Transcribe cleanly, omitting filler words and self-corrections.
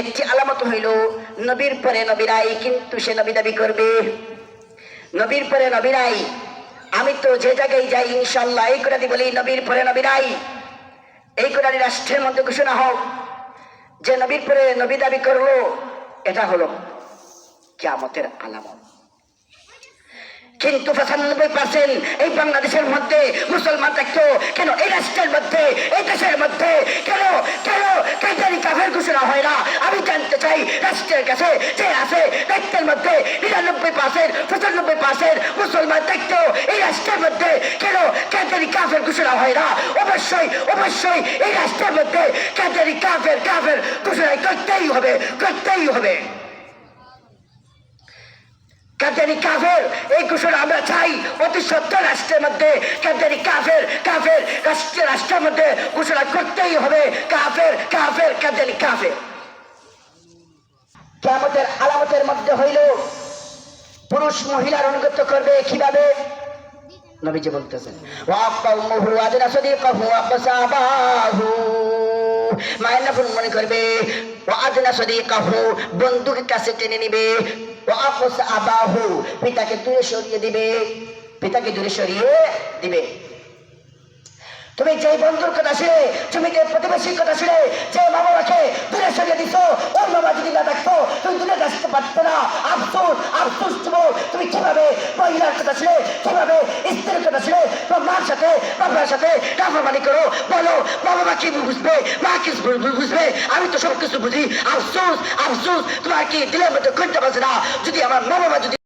একটি আলামত হইল নবীর পরে নবীরাই, কিন্তু সে নবী দাবি করবে নবীর পরে নবীরাই। আমি তো যে জায়গায় যাই ইনশাল্লাহ এই কোরআনই বলি নবীর পরে নবীরাই। এই কোরআনই রাষ্ট্রের মধ্যে ঘোষণা হোক যে নবীর পরে নবী দাবি করলো, এটা হলো কিয়ামতের আলামত। কিন্তু 95% এই বাংলাদেশের মধ্যে মুসলমান থাকতো কেন? এই রাষ্ট্রের মধ্যে, এই দেশের মধ্যে কেন কেন কাজারি কাফের ঘোষণা হয় না? আমি জানতে চাই রাষ্ট্রের কাছে যে আছে রাষ্ট্রের মধ্যে 99% 95% মুসলমান থাকতো এই রাষ্ট্রের মধ্যে কেন কাজারি কাফের ঘোষণা হয় না? অবশ্যই অবশ্যই এই রাষ্ট্রের মধ্যে কাজারি কাফের কাফের ঘোষণা করতেই হবে, করতেই হবে। কাজারি কাফের এই ঘোষণা আমরা চাই অতি সত্তর রাষ্ট্রের মধ্যে কাজারি কাফের কাফের রাষ্ট্রের মধ্যে ঘোষণা করতেই হবে কাফের কাফের কাজারি কাফের। কিয়ামতের আলামতের মধ্যে হইল পুরুষ মহিলার অনুগত করবে কিভাবে? নবীজি বলতেছেন ওয়াকাউমুহু আদনা সাদিকাহু ওয়াকসাবাহু, মায়ের নাফরমানি মনে করবে, ওয়াদনা সাদিকাহু বন্ধুকে কাছে টেনে নিবে, ওয়াকসাবাহু পিতাকে দূরে সরিয়ে দিবে, পিতাকে দূরে সরিয়ে দিবে। তুমি যে বন্ধুর কথা শুনে, তুমি যে প্রতিবেশীর কথা শুনে যে মা বাবাকে দূরে সরিয়ে দিছো, ওই বাবা যদি না থাকতো তুমি দূরে আসতে পারতো না। আফসোস আফসোস তুমি কিভাবে মহিলার কথা শুনে, কিভাবে স্ত্রীর কথা শুনে তোমার মার সাথে বাবার সাথে নাফরমানি করো? বলো মা বাবা কি বুঝবে, মা কি বুঝবে? আমি তো সব কিছু বুঝি। আফসোস আফসোস তোমার কি দিলের মধ্যে করতে পারছে না? যদি আমার মা বাবা যদি